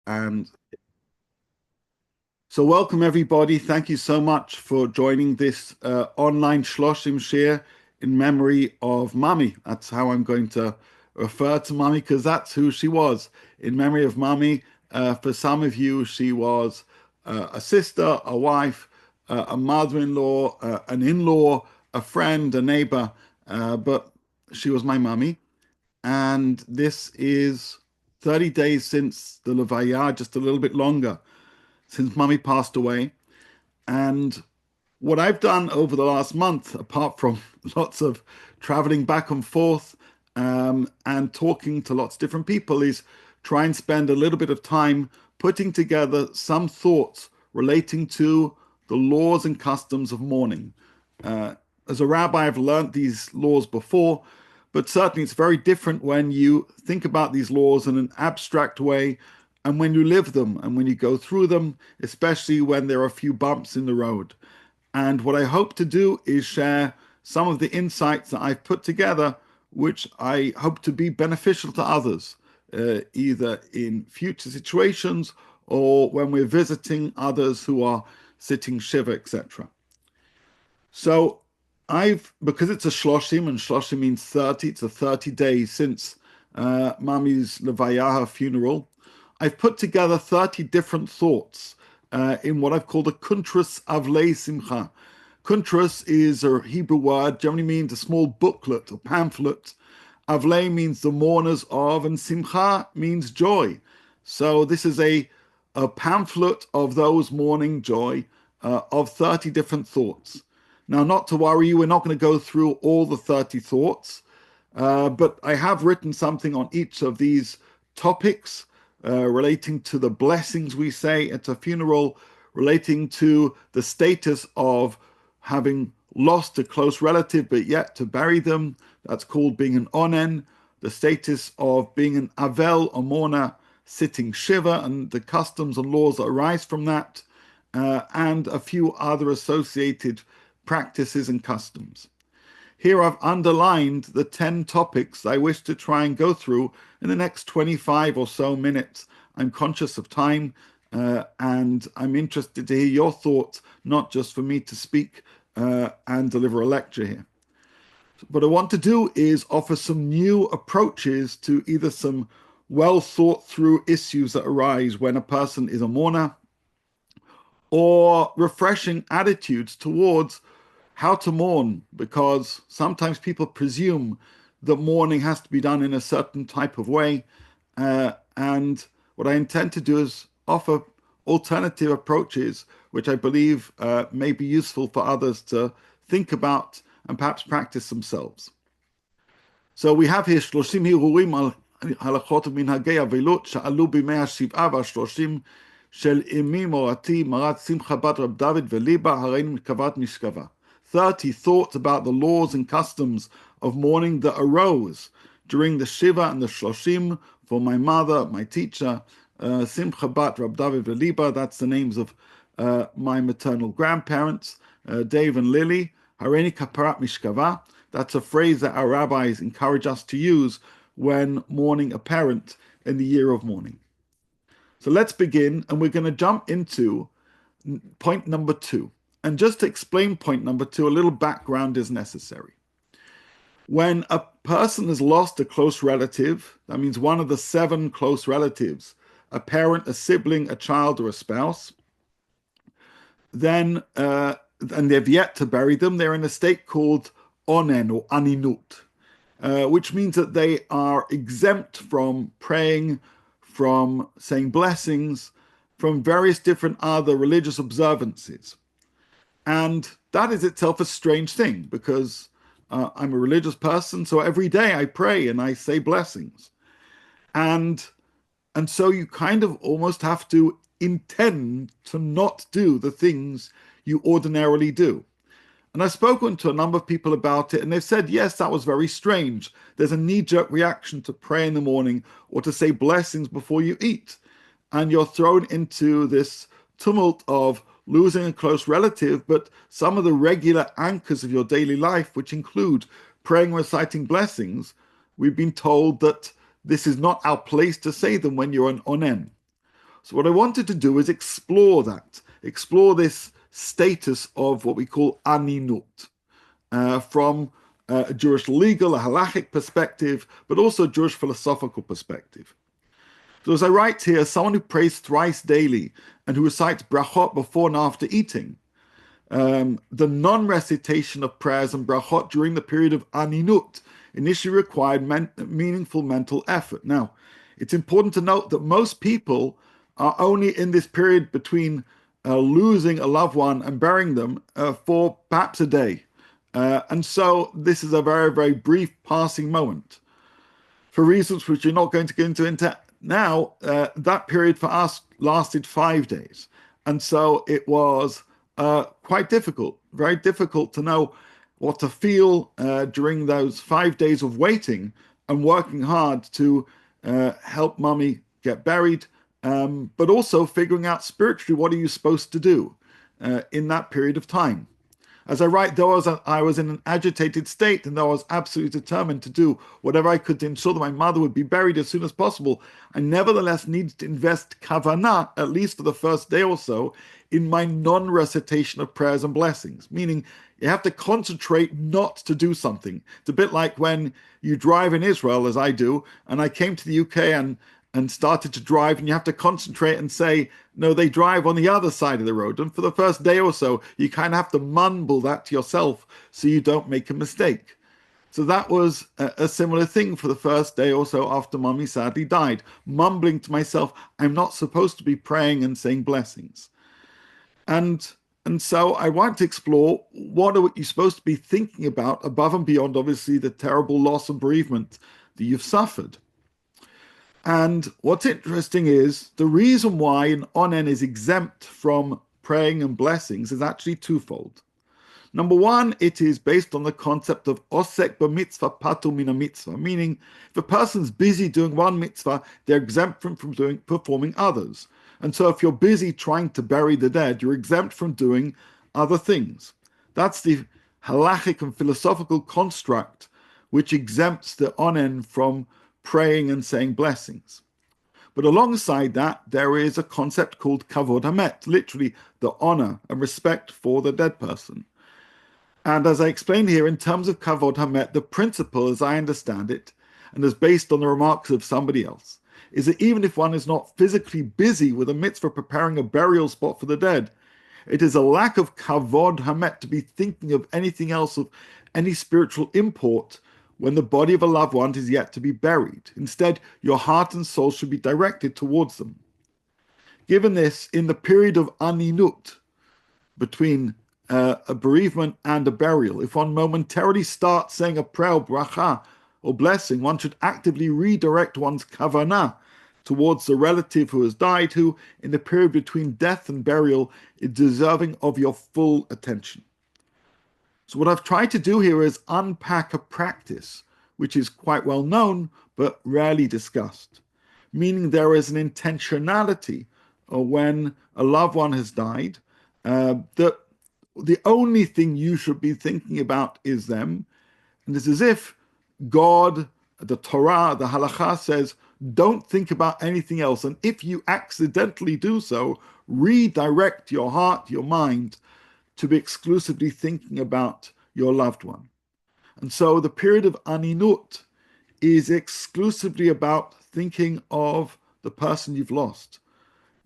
And so welcome everybody. Thank you so much for joining this online Shloshim shiur in memory of Mami. That's how I'm going to refer to Mami because that's who she was. In memory of Mami, for some of you, she was a sister, a wife, a mother-in-law, an in-law, a friend, a neighbor, but she was my Mami. And this is 30 days since the Levaya, just a little bit longer since Mummy passed away. And what I've done over the last month, apart from lots of traveling back and forth and talking to lots of different people, is try and spend a little bit of time putting together some thoughts relating to the laws and customs of mourning. As a rabbi, I've learned these laws before, but certainly it's very different when you think about these laws in an abstract way and when you live them and when you go through them, especially when there are a few bumps in the road. And what I hope to do is share some of the insights that I've put together, which I hope to be beneficial to others, either in future situations or when we're visiting others who are sitting Shiva, etc. So because it's a Shloshim, and Shloshim means 30, it's a 30 days since Mami's Levaya, her funeral, I've put together 30 different thoughts in what I've called a kuntras avlei simcha. Kuntras is a Hebrew word, generally means a small booklet or pamphlet. Avlei means the mourners of, and simcha means joy. So this is a pamphlet of those mourning joy of 30 different thoughts. Now, not to worry you, we're not going to go through all the 30 thoughts, but I have written something on each of these topics relating to the blessings we say at a funeral, relating to the status of having lost a close relative but yet to bury them. That's called being an onen. The status of being an avel, a mourner, sitting shiva, and the customs and laws that arise from that, and a few other associated practices and customs. Here I've underlined the 10 topics I wish to try and go through in the next 25 or so minutes. I'm conscious of time and I'm interested to hear your thoughts, not just for me to speak and deliver a lecture here. What I want to do is offer some new approaches to either some well thought through issues that arise when a person is a mourner, or refreshing attitudes towards how to mourn, because sometimes people presume that mourning has to be done in a certain type of way. And what I intend to do is offer alternative approaches, which I believe may be useful for others to think about and perhaps practice themselves. So we have here Shloshim Hirurim al halachot u'minhagei avilut sha'alu b'mei hashiv'a v'ashloshim של אמי מורתי מרת שמחה בת רב דוד וליבה הרינו מקבת משכבה. 30 thoughts about the laws and customs of mourning that arose during the Shiva and the Shloshim for my mother, my teacher, Simcha bat Rab David veliba. That's the names of my maternal grandparents, Dave and Lily. Hareini kaparat mishkava. That's a phrase that our rabbis encourage us to use when mourning a parent in the year of mourning. So let's begin, and we're going to jump into point number 2. And just to explain point number 2, a little background is necessary. When a person has lost a close relative, that means one of the 7 close relatives, a parent, a sibling, a child, or a spouse, then, and they've yet to bury them, they're in a state called onen or aninut, which means that they are exempt from praying, from saying blessings, from various different other religious observances. And that is itself a strange thing, because I'm a religious person, so every day I pray and I say blessings. And so you kind of almost have to intend to not do the things you ordinarily do. And I've spoken to a number of people about it, and they've said, yes, that was very strange. There's a knee-jerk reaction to pray in the morning or to say blessings before you eat. And you're thrown into this tumult of losing a close relative, but some of the regular anchors of your daily life, which include praying, reciting blessings, we've been told that this is not our place to say them when you're an onen. So what I wanted to do is explore this status of what we call aninut, from a Jewish legal, a halachic perspective, but also a Jewish philosophical perspective. So as I write here, someone who prays thrice daily and who recites brachot before and after eating, the non-recitation of prayers and brachot during the period of aninut initially required meaningful mental effort. Now, it's important to note that most people are only in this period between losing a loved one and burying them for perhaps a day. And so this is a very, very brief passing moment. For reasons which you're not going to get into now, that period for us lasted 5 days. And so it was quite difficult, very difficult to know what to feel during those 5 days of waiting and working hard to help Mummy get buried, but also figuring out spiritually what are you supposed to do in that period of time. As I write, though I was in an agitated state, and though I was absolutely determined to do whatever I could to ensure that my mother would be buried as soon as possible, I nevertheless needed to invest kavanah, at least for the first day or so, in my non-recitation of prayers and blessings. Meaning, you have to concentrate not to do something. It's a bit like when you drive in Israel, as I do, and I came to the UK and started to drive, and you have to concentrate and say, no, they drive on the other side of the road. And for the first day or so, you kind of have to mumble that to yourself so you don't make a mistake. So that was a similar thing for the first day or so after Mummy sadly died, mumbling to myself, I'm not supposed to be praying and saying blessings. And so I want to explore what are you supposed to be thinking about above and beyond, obviously, the terrible loss and bereavement that you've suffered. And what's interesting is the reason why an onen is exempt from praying and blessings is actually twofold. Number one, it is based on the concept of osek b'mitzvah patur min mitzvah, meaning if a person's busy doing one mitzvah, they're exempt from performing others. And so if you're busy trying to bury the dead, you're exempt from doing other things. That's the halachic and philosophical construct which exempts the onen from praying and saying blessings. But alongside that, there is a concept called kavod hamet, literally the honor and respect for the dead person. And as I explained here, in terms of kavod hamet, the principle, as I understand it, and as based on the remarks of somebody else, is that even if one is not physically busy with a mitzvah preparing a burial spot for the dead, it is a lack of kavod hamet to be thinking of anything else of any spiritual import when the body of a loved one is yet to be buried. Instead, your heart and soul should be directed towards them. Given this, in the period of aninut, between a bereavement and a burial, if one momentarily starts saying a prayer, bracha, or blessing, one should actively redirect one's kavanah towards the relative who has died, who, in the period between death and burial, is deserving of your full attention. So what I've tried to do here is unpack a practice which is quite well known but rarely discussed, meaning there is an intentionality when a loved one has died, that the only thing you should be thinking about is them. And it's as if God, the Torah, the halacha says, don't think about anything else. And if you accidentally do so, redirect your heart, your mind, to be exclusively thinking about your loved one. And so the period of aninut is exclusively about thinking of the person you've lost,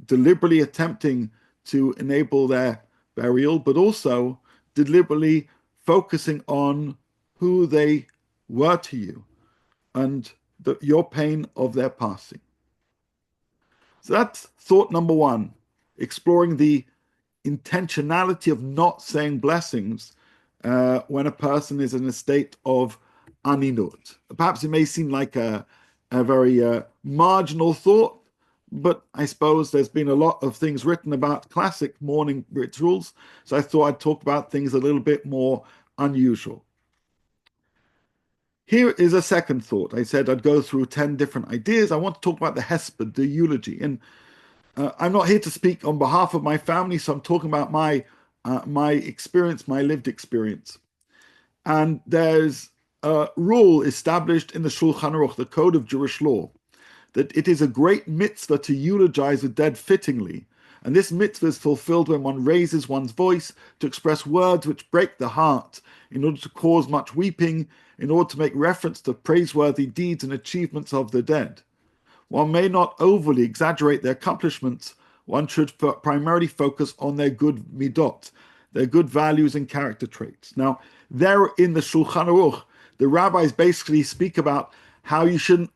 deliberately attempting to enable their burial, but also deliberately focusing on who they were to you and your pain of their passing. So that's thought number one, exploring the intentionality of not saying blessings when a person is in a state of aninut. Perhaps it may seem like a very marginal thought, but I suppose there's been a lot of things written about classic mourning rituals, so I thought I'd talk about things a little bit more unusual. Here is a second thought. I said I'd go through 10 different ideas. I want to talk about the hesped, the eulogy. And I'm not here to speak on behalf of my family, so I'm talking about my experience, my lived experience. And there's a rule established in the Shulchan Aruch, the Code of Jewish Law, that it is a great mitzvah to eulogize the dead fittingly, and this mitzvah is fulfilled when one raises one's voice to express words which break the heart, in order to cause much weeping, in order to make reference to praiseworthy deeds and achievements of the dead. One may not overly exaggerate their accomplishments. One should primarily focus on their good midot, their good values and character traits. Now, there in the Shulchan Aruch, the rabbis basically speak about how you shouldn't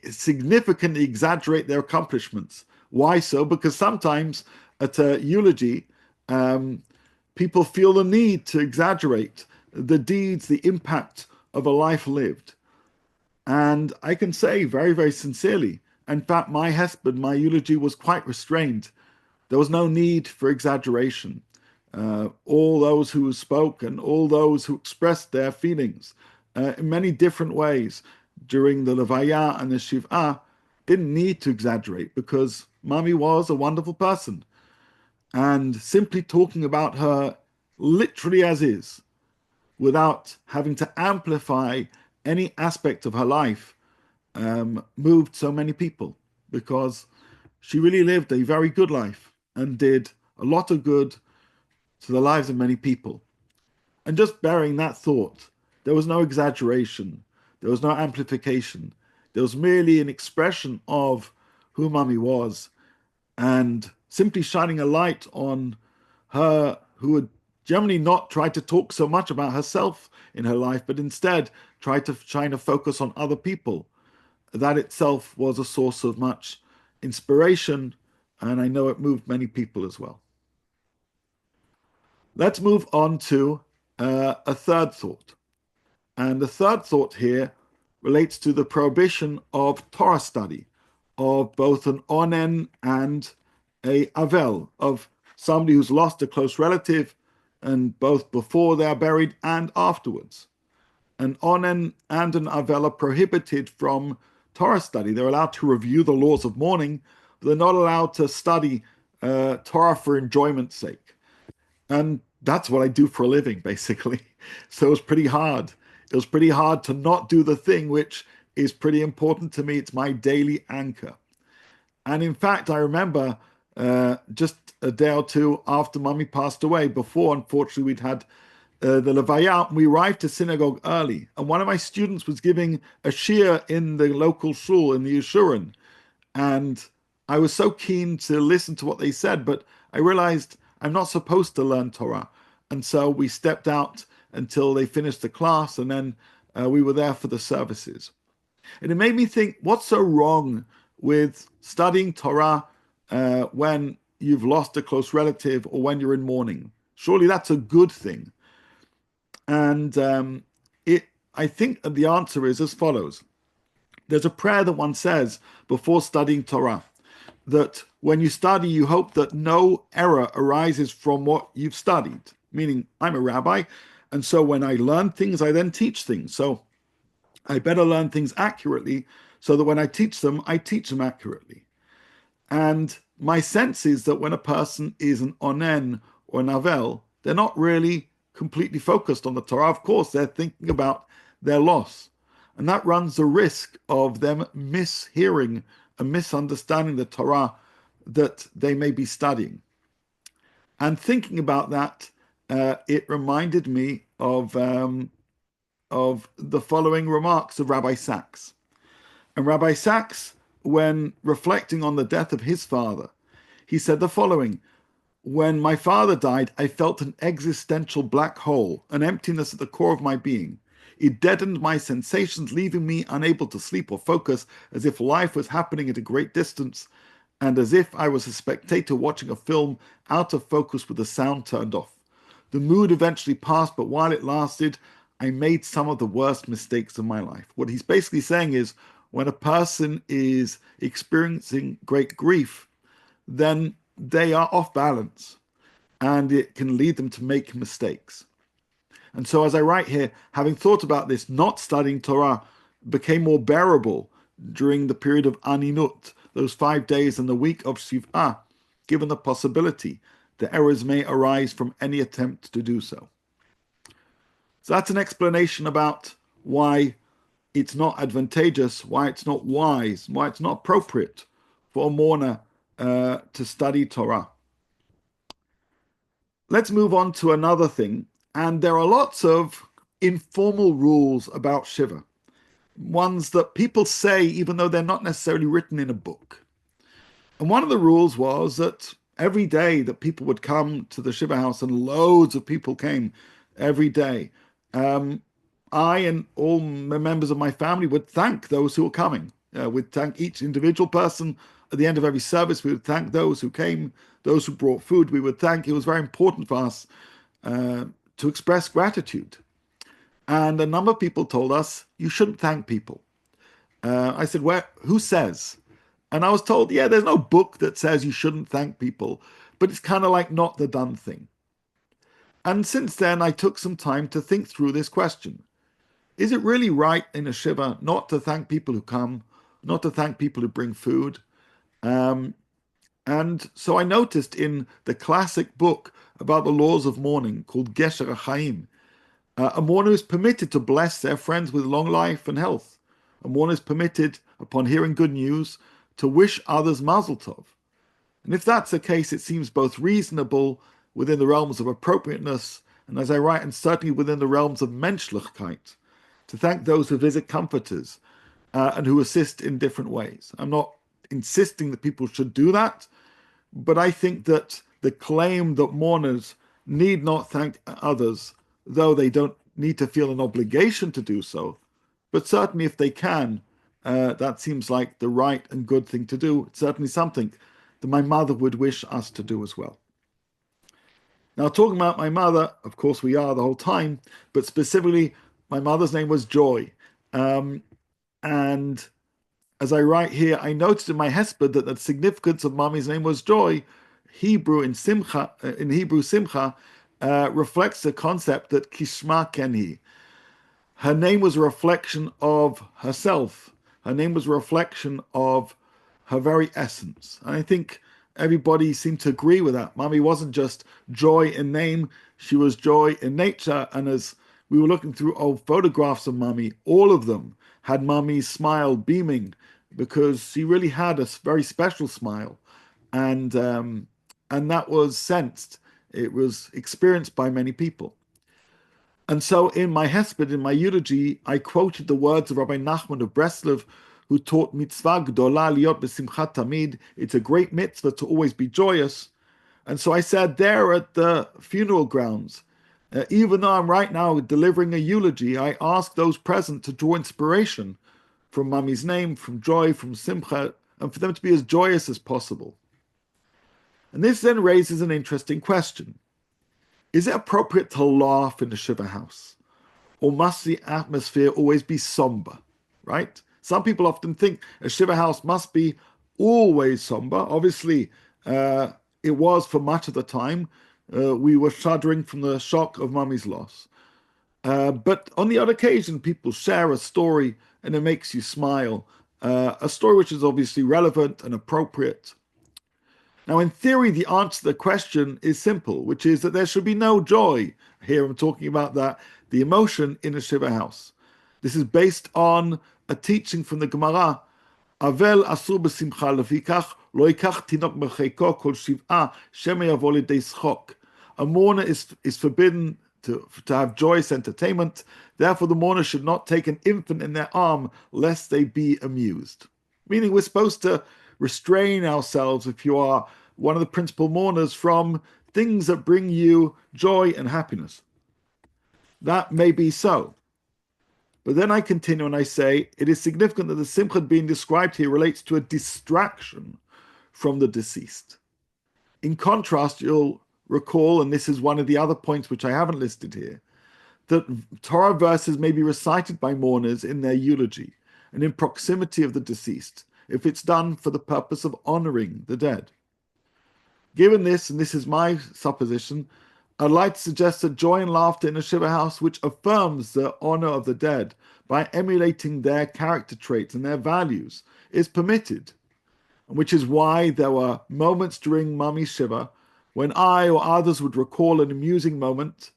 significantly exaggerate their accomplishments. Why so? Because sometimes at a eulogy, people feel the need to exaggerate the deeds, the impact of a life lived. And I can say very, very sincerely, in fact, my hesped, my eulogy was quite restrained. There was no need for exaggeration. All those who spoke and all those who expressed their feelings in many different ways during the Levaya and the Shiv'ah didn't need to exaggerate, because Mami was a wonderful person. And simply talking about her literally as is, without having to amplify any aspect of her life, moved so many people, because she really lived a very good life and did a lot of good to the lives of many people. And just bearing that thought, there was no exaggeration, there was no amplification, there was merely an expression of who Mami was, and simply shining a light on her, who had generally not tried to talk so much about herself in her life, but instead tried to shine a focus on other people. That itself was a source of much inspiration, and I know it moved many people as well. Let's move on to a third thought. And the third thought here relates to the prohibition of Torah study, of both an onen and a avel, of somebody who's lost a close relative, and both before they are buried and afterwards. An onen and an avel are prohibited from Torah study. They're allowed to review the laws of mourning, but they're not allowed to study Torah for enjoyment's sake. And that's what I do for a living, basically. So it was pretty hard. It was pretty hard to not do the thing which is pretty important to me. It's my daily anchor. And in fact, I remember just a day or two after Mummy passed away, before, unfortunately, we'd had the Levaya, and we arrived to synagogue early. And one of my students was giving a shiur in the local shul in the Yeshurun. And I was so keen to listen to what they said, but I realized I'm not supposed to learn Torah. And so we stepped out until they finished the class, and then we were there for the services. And it made me think, what's so wrong with studying Torah when you've lost a close relative or when you're in mourning? Surely that's a good thing. And I think the answer is as follows. There's a prayer that one says before studying Torah, that when you study, you hope that no error arises from what you've studied. Meaning, I'm a rabbi, and so when I learn things, I then teach things. So I better learn things accurately, so that when I teach them accurately. And my sense is that when a person is an onen or an avel, they're not really completely focused on the Torah. Of course, they're thinking about their loss. And that runs the risk of them mishearing and misunderstanding the Torah that they may be studying. And thinking about that, it reminded me of the following remarks of Rabbi Sachs. And Rabbi Sachs, when reflecting on the death of his father, he said the following: "When my father died, I felt an existential black hole, an emptiness at the core of my being. It deadened my sensations, leaving me unable to sleep or focus, as if life was happening at a great distance, and as if I was a spectator watching a film out of focus with the sound turned off. The mood eventually passed, but while it lasted, I made some of the worst mistakes of my life." What he's basically saying is, when a person is experiencing great grief, then they are off balance, and it can lead them to make mistakes. And so as I write here, having thought about this, not studying Torah became more bearable during the period of Aninut, those 5 days and the week of Shiv'ah, given the possibility that errors may arise from any attempt to do so. So that's an explanation about why it's not advantageous, why it's not wise, why it's not appropriate for a mourner to study Torah. Let's move on to another thing. And there are lots of informal rules about Shiva, ones that people say even though they're not necessarily written in a book. And one of the rules was that every day that people would come to the Shiva house, and loads of people came every day, I and all members of my family would thank those who were coming. We'd thank each individual person. At the end of every service, we would thank those who came, those who brought food. We would thank. It was very important for us to express gratitude. And a number of people told us, you shouldn't thank people. I said, who says? And I was told, yeah, there's no book that says you shouldn't thank people, but it's kind of like not the done thing. And since then, I took some time to think through this question. Is it really right in a Shiva not to thank people who come, not to thank people who bring food? And so I noticed in the classic book about the laws of mourning called Gesher HaChaim, a mourner is permitted to bless their friends with long life and health. A mourner is permitted, upon hearing good news, to wish others Mazel Tov. And if that's the case, it seems both reasonable within the realms of appropriateness, and as I write, and certainly within the realms of Menschlichkeit, to thank those who visit comforters and who assist in different ways. I'm not insisting that people should do that, but I think that the claim that mourners need not thank others, though they don't need to feel an obligation to do so, but certainly if they can, that seems like the right and good thing to do. It's certainly something that my mother would wish us to do as well. Now, talking about my mother, of course we are the whole time, but specifically, my mother's name was Joy. And as I write here, I noticed in my hesped that the significance of Mommy's name was Joy. In Hebrew, Simcha reflects the concept that Kishma Kenhi. Her name was a reflection of herself. Her name was a reflection of her very essence. And I think everybody seemed to agree with that. Mommy wasn't just joy in name, she was joy in nature. And as we were looking through old photographs of Mommy, all of them had Mommy's smile beaming, because she really had a very special smile. And that was sensed. It was experienced by many people. And so in my hesped, in my eulogy, I quoted the words of Rabbi Nachman of Breslov, who taught mitzvah gdola liot b'simchat tamid. It's a great mitzvah to always be joyous. And so I said there at the funeral grounds, even though I'm right now delivering a eulogy, I ask those present to draw inspiration from Mommy's name, from joy, from simcha, and for them to be as joyous as possible. And this then raises an interesting question. Is it appropriate to laugh in the Shiva house? Or must the atmosphere always be somber, right? Some people often think a Shiva house must be always somber. Obviously, it was for much of the time. We were shuddering from the shock of Mommy's loss. But on the odd occasion, people share a story and it makes you smile. A story which is obviously relevant and appropriate. Now, in theory, the answer to the question is simple, which is that there should be no joy. Here I'm talking about the emotion in a Shiva house. This is based on a teaching from the Gemara. Avel asur b'simcha lefikach lo yikach tinok b'cheiko kol shiv'a shema yavo lidei schok. A mourner is forbidden to have joyous entertainment. Therefore, the mourner should not take an infant in their arm, lest they be amused. Meaning we're supposed to restrain ourselves, if you are one of the principal mourners, from things that bring you joy and happiness. That may be so. But then I continue and I say, it is significant that the simcha being described here relates to a distraction from the deceased. In contrast, you'll recall, and this is one of the other points which I haven't listed here, that Torah verses may be recited by mourners in their eulogy and in proximity of the deceased, if it's done for the purpose of honoring the dead. Given this, and this is my supposition, I'd like to suggest that joy and laughter in a Shiva house which affirms the honor of the dead by emulating their character traits and their values is permitted, which is why there were moments during Mommy's Shiva when I or others would recall an amusing moment,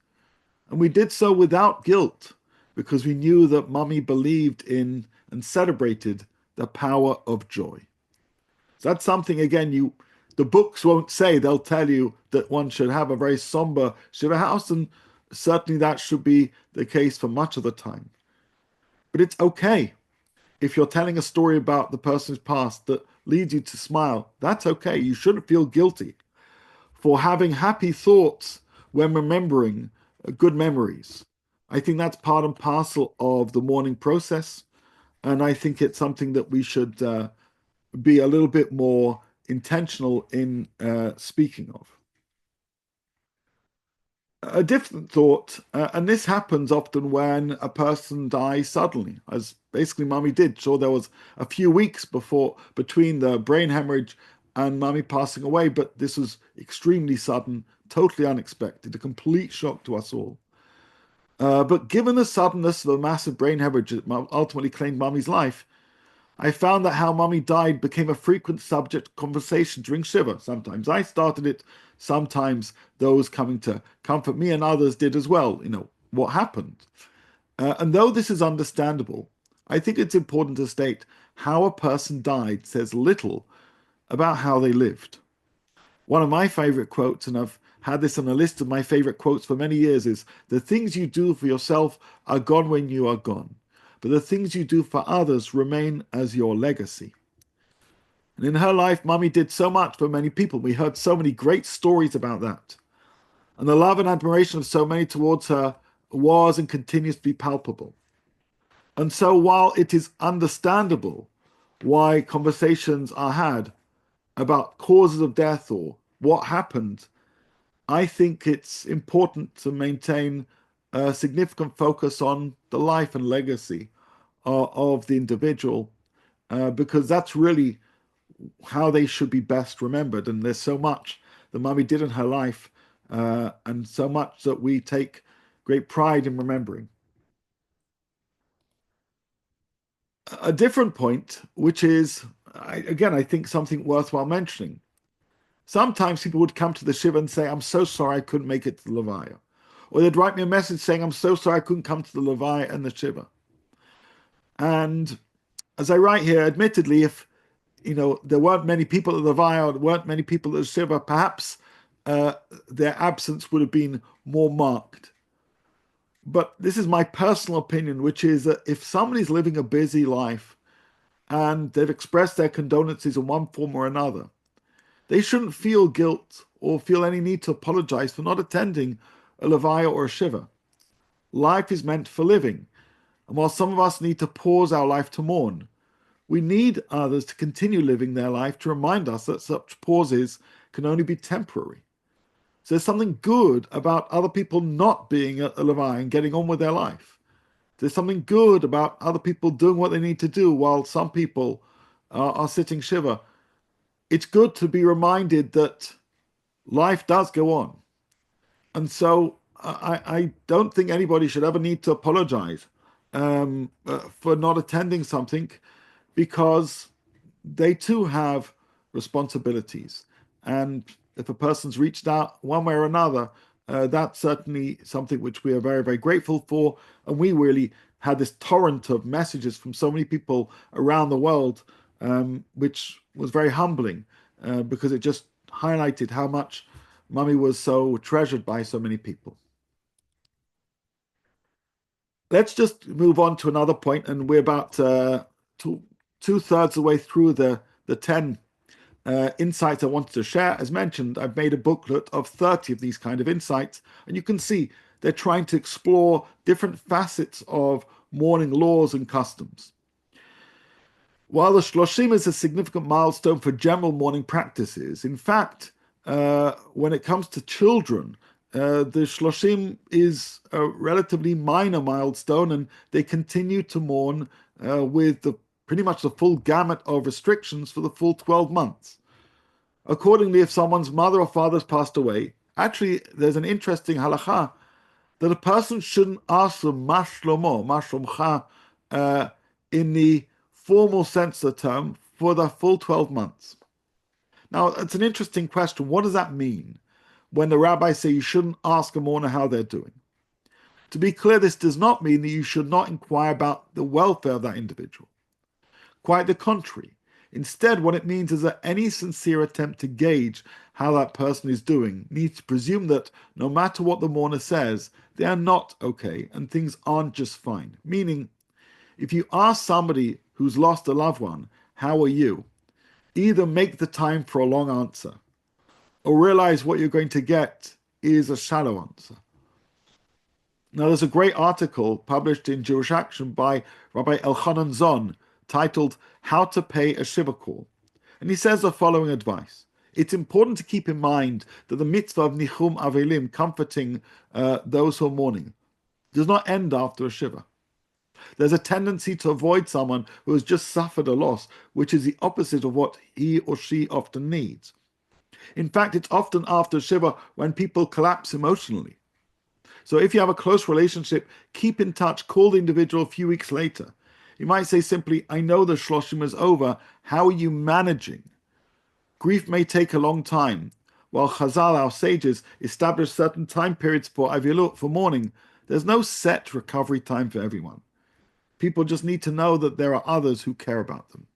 and we did so without guilt, because we knew that Mummy believed in and celebrated the power of joy. So that's something, again, the books won't say. They'll tell you that one should have a very somber shiva house, and certainly that should be the case for much of the time. But it's okay if you're telling a story about the person's past that leads you to smile. That's okay. You shouldn't feel guilty for having happy thoughts when remembering good memories. I think that's part and parcel of the mourning process, and I think it's something that we should be a little bit more intentional in speaking of. A different thought, and this happens often when a person dies suddenly, as basically Mummy did. Sure, there was a few weeks between the brain hemorrhage and Mummy passing away, but this was extremely sudden, totally unexpected, a complete shock to us all. But given the suddenness of a massive brain hemorrhage that ultimately claimed Mummy's life, I found that how Mummy died became a frequent subject of conversation during Shiva. Sometimes I started it, sometimes those coming to comfort me and others did as well. What happened? And though this is understandable, I think it's important to state how a person died says little about how they lived. One of my favorite quotes, and I've had this on a list of my favorite quotes for many years, is the things you do for yourself are gone when you are gone, but the things you do for others remain as your legacy. And in her life, Mummy did so much for many people. We heard so many great stories about that. And the love and admiration of so many towards her was and continues to be palpable. And so while it is understandable why conversations are had about causes of death or what happened, I think it's important to maintain a significant focus on the life and legacy of the individual, because that's really how they should be best remembered. And there's so much that Mummy did in her life, and so much that we take great pride in remembering. A different point, which is, again, I think something worthwhile mentioning. Sometimes people would come to the Shiva and say, I'm so sorry I couldn't make it to the Levaya. Or they'd write me a message saying, I'm so sorry I couldn't come to the Levaya and the Shiva. And as I write here, admittedly, if there weren't many people at the Levaya, or there weren't many people at the Shiva, perhaps their absence would have been more marked. But this is my personal opinion, which is that if somebody's living a busy life and they've expressed their condolences in one form or another, they shouldn't feel guilt or feel any need to apologize for not attending a Levaya or a Shiva. Life is meant for living. And while some of us need to pause our life to mourn, we need others to continue living their life to remind us that such pauses can only be temporary. So there's something good about other people not being at a Levaya and getting on with their life. There's something good about other people doing what they need to do while some people are sitting Shiva. It's good to be reminded that life does go on. And so I don't think anybody should ever need to apologize for not attending something, because they too have responsibilities. And if a person's reached out one way or another, that's certainly something which we are very, very grateful for. And we really had this torrent of messages from so many people around the world, which was very humbling, because it just highlighted how much Mummy was so treasured by so many people. Let's just move on to another point, and we're about two-thirds of the way through the 10 insights I wanted to share. As mentioned, I've made a booklet of 30 of these kind of insights, and you can see they're trying to explore different facets of mourning laws and customs. While the Shloshim is a significant milestone for general mourning practices, in fact, when it comes to children, the Shloshim is a relatively minor milestone, and they continue to mourn with pretty much the full gamut of restrictions for the full 12 months. Accordingly, if someone's mother or father has passed away, actually, there's an interesting halakha that a person shouldn't ask them ma shlomcha, in the formal sense of the term, for the full 12 months. Now, it's an interesting question. What does that mean when the rabbis say you shouldn't ask a mourner how they're doing? To be clear, this does not mean that you should not inquire about the welfare of that individual. Quite the contrary. Instead, what it means is that any sincere attempt to gauge how that person is doing needs to presume that no matter what the mourner says, they are not okay and things aren't just fine. Meaning, if you ask somebody who's lost a loved one, how are you? Either make the time for a long answer or realize what you're going to get is a shallow answer. Now, there's a great article published in Jewish Action by Rabbi Elchanan Zon titled How to Pay a Shiva Call. And he says the following advice. It's important to keep in mind that the mitzvah of Nichum Avelim, comforting those who are mourning, does not end after a Shiva. There's a tendency to avoid someone who has just suffered a loss, which is the opposite of what he or she often needs. In fact, it's often after Shiva when people collapse emotionally. So if you have a close relationship, keep in touch, call the individual a few weeks later. You might say simply, I know the Shloshim is over. How are you managing? Grief may take a long time. While Chazal, our sages, established certain time periods for avilut, for mourning, there's no set recovery time for everyone. People just need to know that there are others who care about them.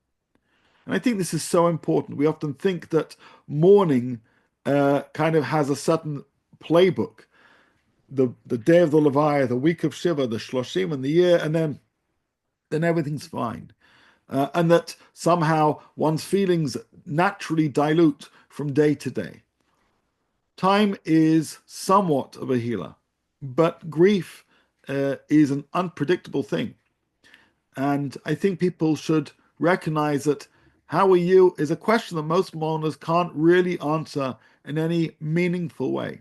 And I think this is so important. We often think that mourning kind of has a certain playbook. The day of the Levaya, the week of Shiva, the Shloshim, and the year, and then everything's fine. And that somehow one's feelings naturally dilute from day to day. Time is somewhat of a healer, but grief is an unpredictable thing. And I think people should recognize that how are you is a question that most mourners can't really answer in any meaningful way.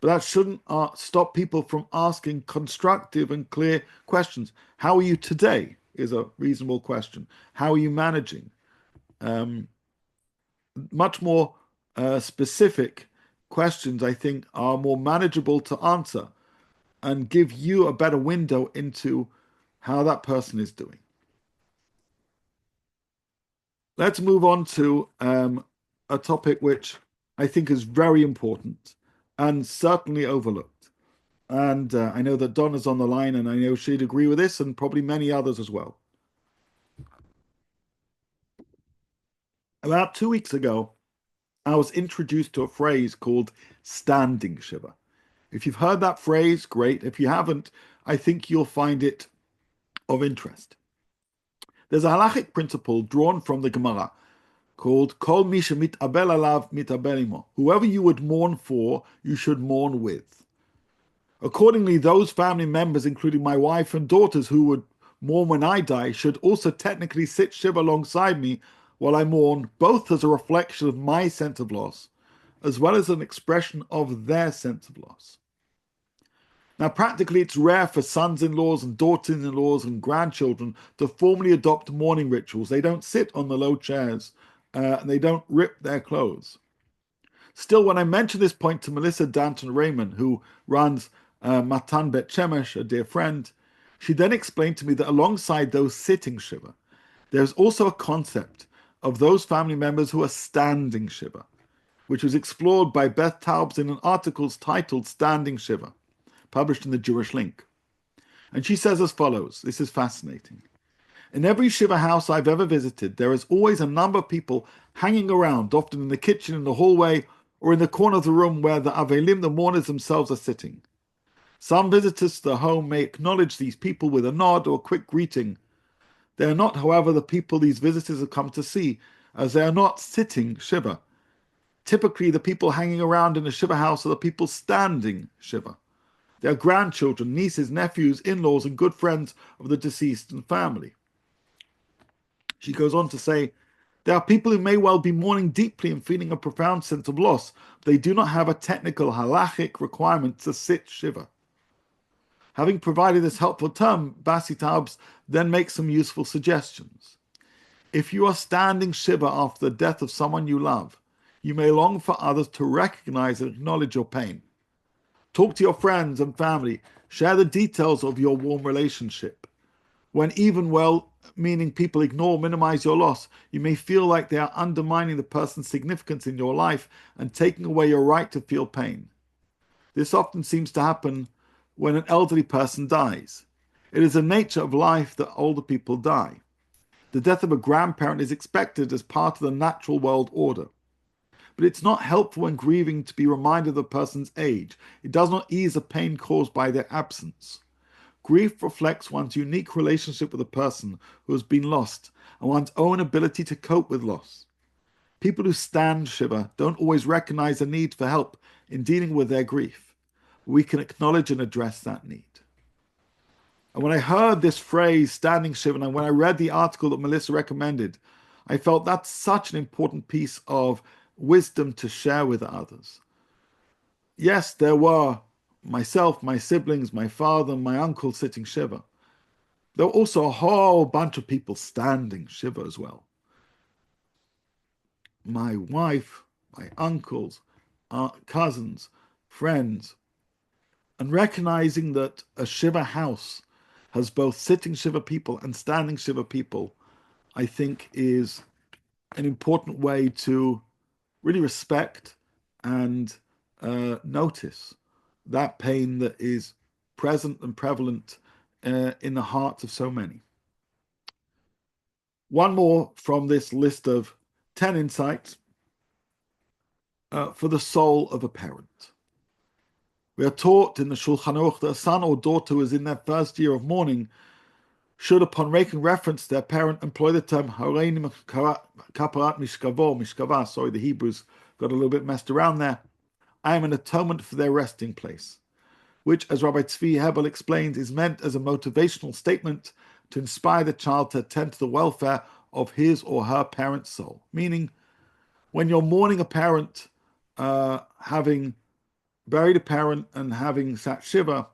But that shouldn't stop people from asking constructive and clear questions. How are you today is a reasonable question. How are you managing? Much more specific questions, I think, are more manageable to answer and give you a better window into how that person is doing. Let's move on to a topic which I think is very important and certainly overlooked. And I know that Donna's on the line, and I know she'd agree with this, and probably many others as well. About 2 weeks ago, I was introduced to a phrase called standing Shiva. If you've heard that phrase, great. If you haven't, I think you'll find it of interest. There's a halachic principle drawn from the Gemara called Kol mi shemit'abel alav mit'abel imo. Whoever you would mourn for, you should mourn with. Accordingly, those family members, including my wife and daughters who would mourn when I die, should also technically sit Shiva alongside me while I mourn, both as a reflection of my sense of loss, as well as an expression of their sense of loss. Now, practically, it's rare for sons-in-laws and daughters-in-laws and grandchildren to formally adopt mourning rituals. They don't sit on the low chairs, and they don't rip their clothes. Still, when I mentioned this point to Melissa Danton-Raymond, who runs Matan Bet Shemesh, a dear friend, she then explained to me that alongside those sitting Shiva, there's also a concept of those family members who are standing Shiva, which was explored by Beth Taubes in an article titled Standing Shiva, published in the Jewish Link. And she says as follows, this is fascinating. In every Shiva house I've ever visited, there is always a number of people hanging around, often in the kitchen, in the hallway, or in the corner of the room where the Avelim, the mourners themselves, are sitting. Some visitors to the home may acknowledge these people with a nod or a quick greeting. They are not, however, the people these visitors have come to see, as they are not sitting Shiva. Typically, the people hanging around in a Shiva house are the people standing Shiva. They are grandchildren, nieces, nephews, in-laws, and good friends of the deceased and family. She goes on to say, there are people who may well be mourning deeply and feeling a profound sense of loss, but they do not have a technical halachic requirement to sit Shiva. Having provided this helpful term, Basi Taubes then makes some useful suggestions. If you are standing Shiva after the death of someone you love, you may long for others to recognize and acknowledge your pain. Talk to your friends and family. Share the details of your warm relationship. When even well-meaning people ignore or minimize your loss, you may feel like they are undermining the person's significance in your life and taking away your right to feel pain. This often seems to happen when an elderly person dies. It is the nature of life that older people die. The death of a grandparent is expected as part of the natural world order. But it's not helpful when grieving to be reminded of the person's age. It does not ease the pain caused by their absence. Grief reflects one's unique relationship with a person who has been lost and one's own ability to cope with loss. People who stand shiva don't always recognize the need for help in dealing with their grief. We can acknowledge and address that need. And when I heard this phrase, standing shiva, and when I read the article that Melissa recommended, I felt that's such an important piece of wisdom to share with others. Yes, there were myself, my siblings, my father, my uncle sitting shiva. There were also a whole bunch of people standing shiva as well. My wife, my uncles, cousins, friends, and recognizing that a shiva house has both sitting shiva people and standing shiva people, I think is an important way to really respect and notice that pain that is present and prevalent in the hearts of so many. One more from this list of 10 insights for the soul of a parent. We are taught in the Shulchan Aruch that a son or daughter who is in their first year of mourning should, upon making reference to their parent, employ the term Hareini kaparat mishkava. Sorry, the Hebrews got a little bit messed around there. I am an atonement for their resting place, which, as Rabbi Tzvi Hebel explains, is meant as a motivational statement to inspire the child to attend to the welfare of his or her parent's soul. Meaning, when you're mourning a parent, having buried a parent and having sat shiva,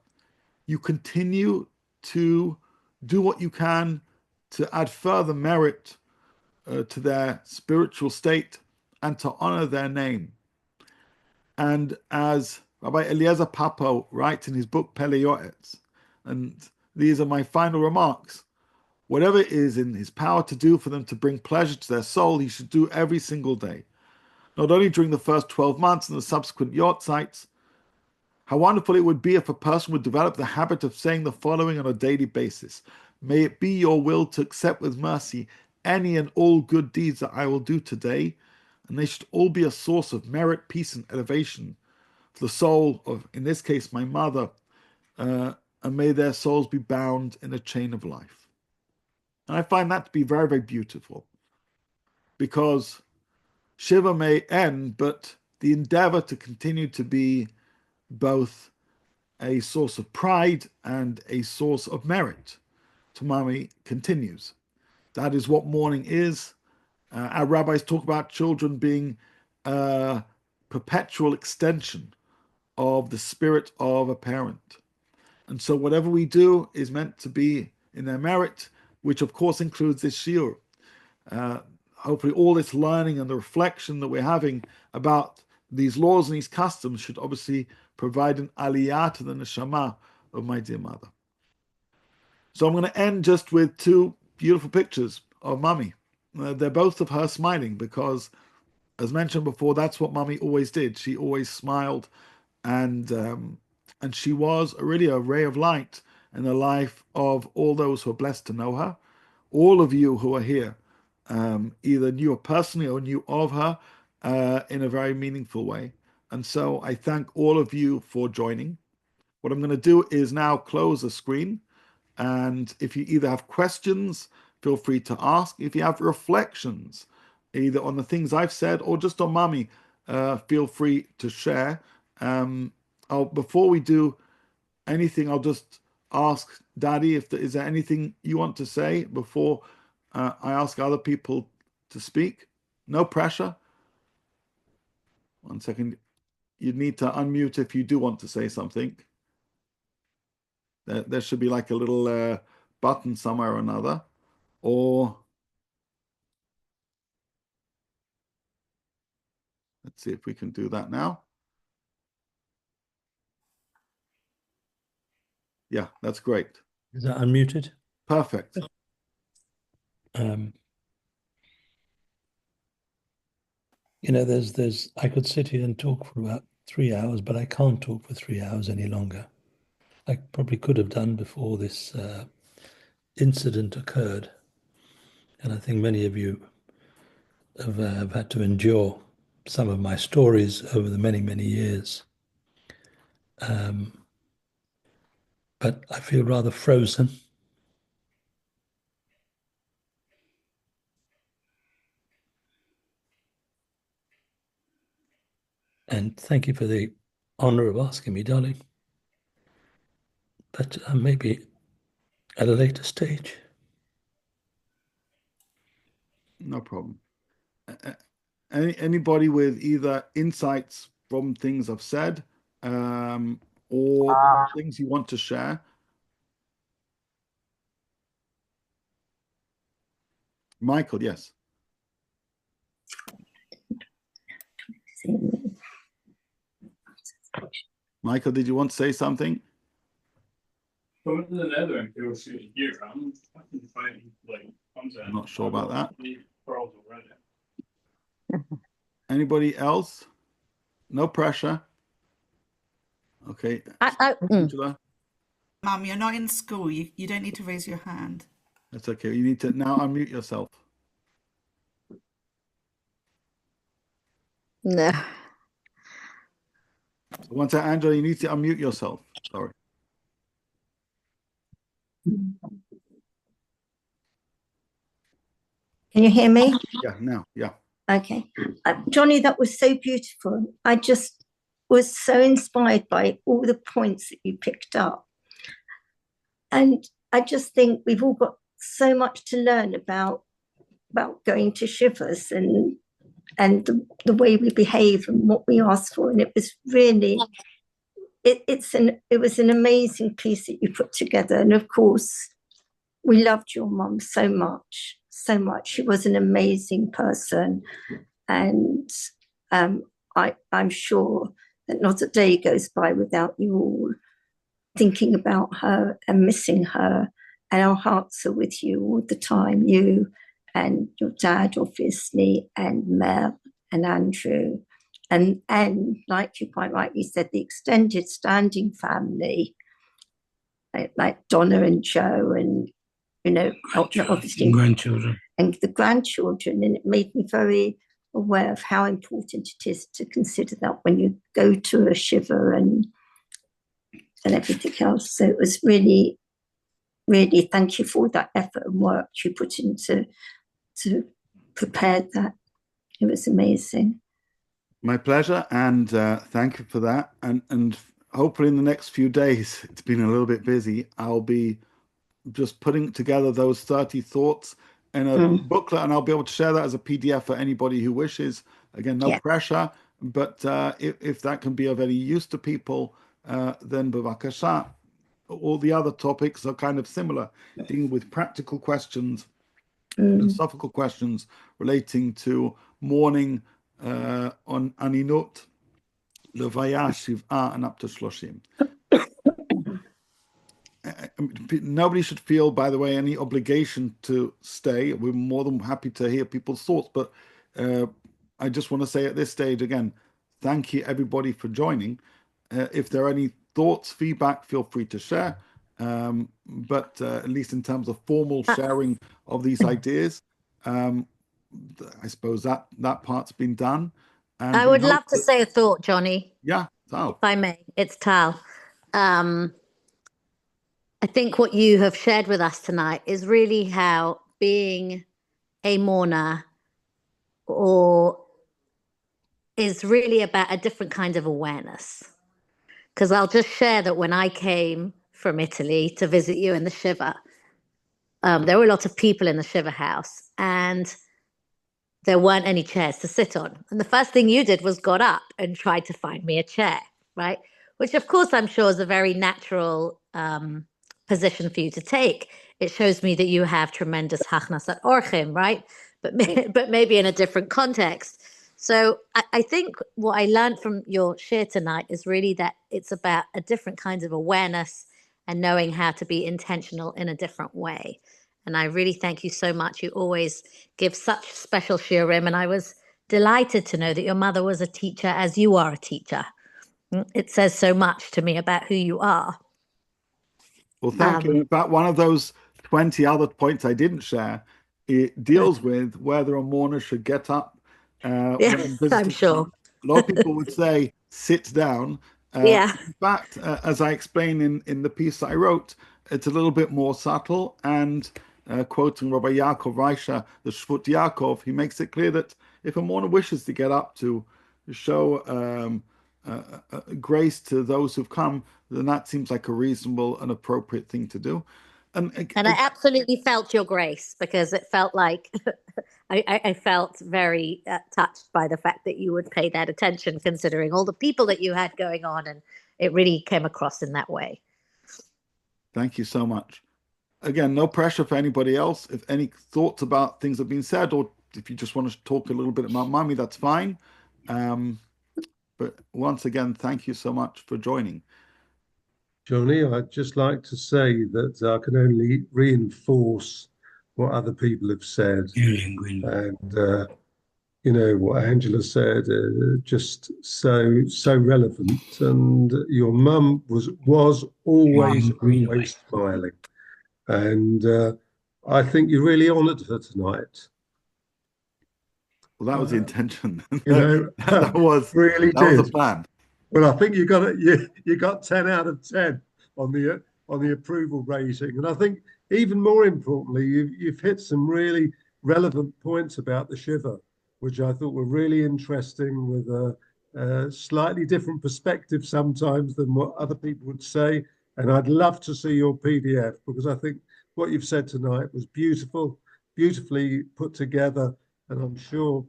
you continue to do what you can to add further merit to their spiritual state and to honor their name. And as Rabbi Eliezer Papo writes in his book Pele Yoetz, and these are my final remarks, whatever is in his power to do for them to bring pleasure to their soul, he should do every single day. Not only during the first 12 months and the subsequent yortzites. How wonderful it would be if a person would develop the habit of saying the following on a daily basis. May it be your will to accept with mercy any and all good deeds that I will do today, and they should all be a source of merit, peace, and elevation for the soul of, in this case, my mother, and may their souls be bound in a chain of life. And I find that to be very, very beautiful, because Shiva may end, but the endeavor to continue to be both a source of pride and a source of merit to Mami continues. That is what mourning is. Our rabbis talk about children being a perpetual extension of the spirit of a parent. And so whatever we do is meant to be in their merit, which of course includes this shiur. Hopefully all this learning and the reflection that we're having about these laws and these customs should obviously provide an aliyah to the neshama of my dear mother. So I'm going to end just with two beautiful pictures of Mummy. They're both of her smiling because, as mentioned before, that's what Mummy always did. She always smiled, and she was really a ray of light in the life of all those who are blessed to know her. All of you who are here either knew her personally or knew of her in a very meaningful way. And so I thank all of you for joining. What I'm going to do is now close the screen. And if you either have questions, feel free to ask. If you have reflections, either on the things I've said or just on Mummy, feel free to share. Before we do anything, I'll just ask Daddy if is there anything you want to say before I ask other people to speak. No pressure. One second. You'd need to unmute if you do want to say something. There should be like a little button somewhere or another. Or let's see if we can do that now. Yeah, that's great. Is that unmuted? Perfect. I could sit here and talk for about 3 hours, but I can't talk for 3 hours any longer. I probably could have done before this incident occurred. And I think many of you have had to endure some of my stories over the many, many years. But I feel rather frozen. And thank you for the honor of asking me, darling. But maybe at a later stage. No problem. Anybody with either insights from things I've said, or things you want to share? Michael, yes. Michael, did you want to say something? Going to the nether and go shoot a year. I'm fucking fighting I'm not sure about that. Pearls already. Anybody else? No pressure. Okay. Angela? Mum, you're not in school. You don't need to raise your hand. That's okay. You need to now unmute yourself. No. So once that, Angela, you need to unmute yourself. Sorry. Can you hear me? Yeah, now. Yeah. Okay. Johnny, that was so beautiful. I just was so inspired by all the points that you picked up. And I just think we've all got so much to learn about going to shivers and the way we behave and what we ask for. And it was really, it was an amazing piece that you put together. And of course, we loved your mum so much, so much. She was an amazing person. And I'm sure that not a day goes by without you all thinking about her and missing her. And our hearts are with you all the time, you and your dad, obviously, and Mel and Andrew. And like you quite rightly said, the extended standing family, like Donna and Joe and, obviously Grandchildren. and the grandchildren. And it made me very aware of how important it is to consider that when you go to a shiver and everything else. So it was really, really, thank you for that effort and work you put into to prepare that. It was amazing. My pleasure, and thank you for that. And hopefully in the next few days, it's been a little bit busy, I'll be just putting together those 30 thoughts in a booklet, and I'll be able to share that as a PDF for anybody who wishes. Again, no pressure, but if that can be of any use to people, then bavakasha. All the other topics are kind of similar, dealing with practical questions, philosophical questions relating to mourning on Aninut, Levaya, Shiv'a, and up to Shloshim. Nobody should feel, by the way, any obligation to stay. We're more than happy to hear people's thoughts, but I just want to say at this stage again, thank you everybody for joining. If there are any thoughts, feedback, feel free to share. But at least in terms of formal sharing of these ideas, I suppose that part's been done. And I would love to say a thought, Johnny. Yeah, Tal. If I may, it's Tal. I think what you have shared with us tonight is really how being a mourner is really about a different kind of awareness. Because I'll just share that when I came from Italy to visit you in the Shiva, there were lots of people in the Shiva house, and there weren't any chairs to sit on. And the first thing you did was got up and tried to find me a chair, right? Which, of course, I'm sure is a very natural position for you to take. It shows me that you have tremendous hachnasat orchim, right? But maybe in a different context. So I think what I learned from your share tonight is really that it's about a different kind of awareness and knowing how to be intentional in a different way. And I really thank you so much. You always give such special shiurim, and I was delighted to know that your mother was a teacher as you are a teacher. It says so much to me about who you are. Well, thank you. In fact, one of those 20 other points I didn't share, it deals with whether a mourner should get up when Yes, I'm visiting. sure. A lot of people would say sit down. Yeah. In fact, as I explain in the piece I wrote, it's a little bit more subtle. And quoting Rabbi Yaakov Reisha, the Shvut Yaakov, he makes it clear that if a mourner wishes to get up to show grace to those who've come, then that seems like a reasonable and appropriate thing to do. And I absolutely felt your grace, because it felt like I felt very touched by the fact that you would pay that attention, considering all the people that you had going on, and it really came across in that way. Thank you so much. Again, no pressure for anybody else. If any thoughts about things have been said, or if you just want to talk a little bit about Mummy, that's fine. But once again, thank you so much for joining. Johnny, I'd just like to say that I can only reinforce what other people have said. And, you know, what Angela said, just so relevant. And your mum was always smiling. And I think you really honoured her tonight. Well, that was the intention. You know, that was really that was the plan. Well, I think you got it. You got 10 out of 10 on the approval rating, and I think even more importantly, you've hit some really relevant points about the shiver, which I thought were really interesting, with a slightly different perspective sometimes than what other people would say. And I'd love to see your PDF, because I think what you've said tonight was beautifully put together, and I'm sure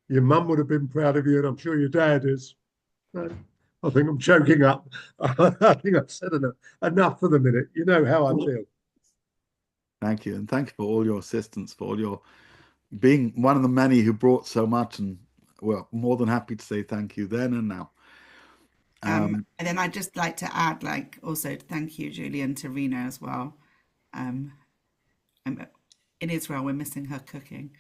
your mum would have been proud of you, and I'm sure your dad is. I think I'm choking up. I think I've said enough for the minute. You know how I feel. Thank you. And thank you for all your assistance, for all your being one of the many who brought so much. And well, more than happy to say thank you then and now. And then I'd just like to add, also thank you, Julie, and to Rena as well. In Israel, we're missing her cooking.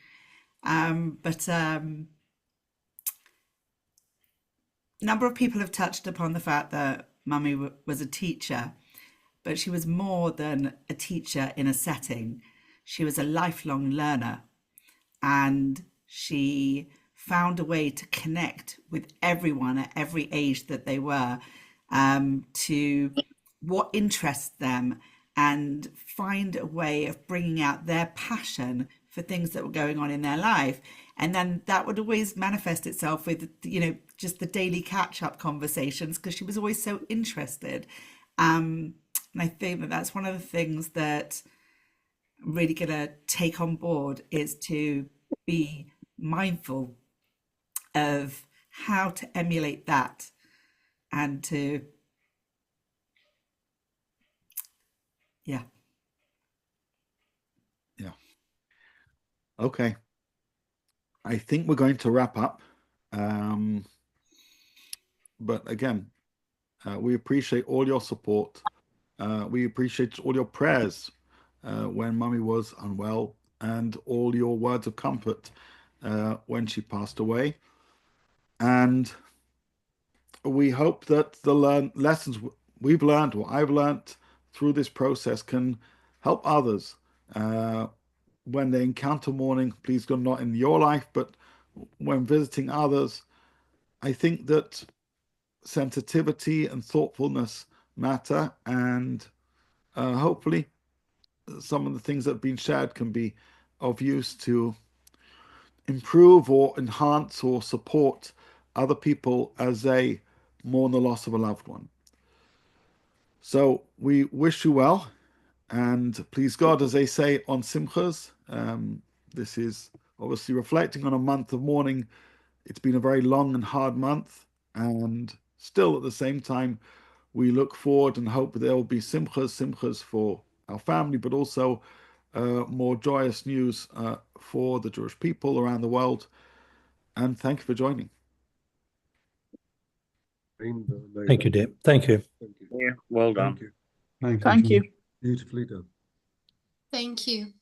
Number of people have touched upon the fact that Mummy was a teacher, but she was more than a teacher in a setting. She was a lifelong learner, and she found a way to connect with everyone at every age that they were, to what interests them, and find a way of bringing out their passion for things that were going on in their life. And then that would always manifest itself with, just the daily catch-up conversations, because she was always so interested. And I think that that's one of the things that I'm really going to take on board, is to be mindful of how to emulate that, and to, yeah. Okay. I think we're going to wrap up. But again, we appreciate all your support. We appreciate all your prayers when Mummy was unwell, and all your words of comfort when she passed away. And we hope that the lessons we've learned, or I've learned through this process, can help others when they encounter mourning. Please God, not in your life, but when visiting others. I think that sensitivity and thoughtfulness matter, and hopefully some of the things that have been shared can be of use to improve or enhance or support other people as they mourn the loss of a loved one. So we wish you well, and please God, as they say on Simchas, this is obviously reflecting on a month of mourning. It's been a very long and hard month, and still at the same time, we look forward and hope there will be simchas for our family, but also more joyous news for the Jewish people around the world. And thank you for joining. Thank you, dear. Thank you. Yeah, well done. Thank you. Thank you. Beautifully done. Thank you.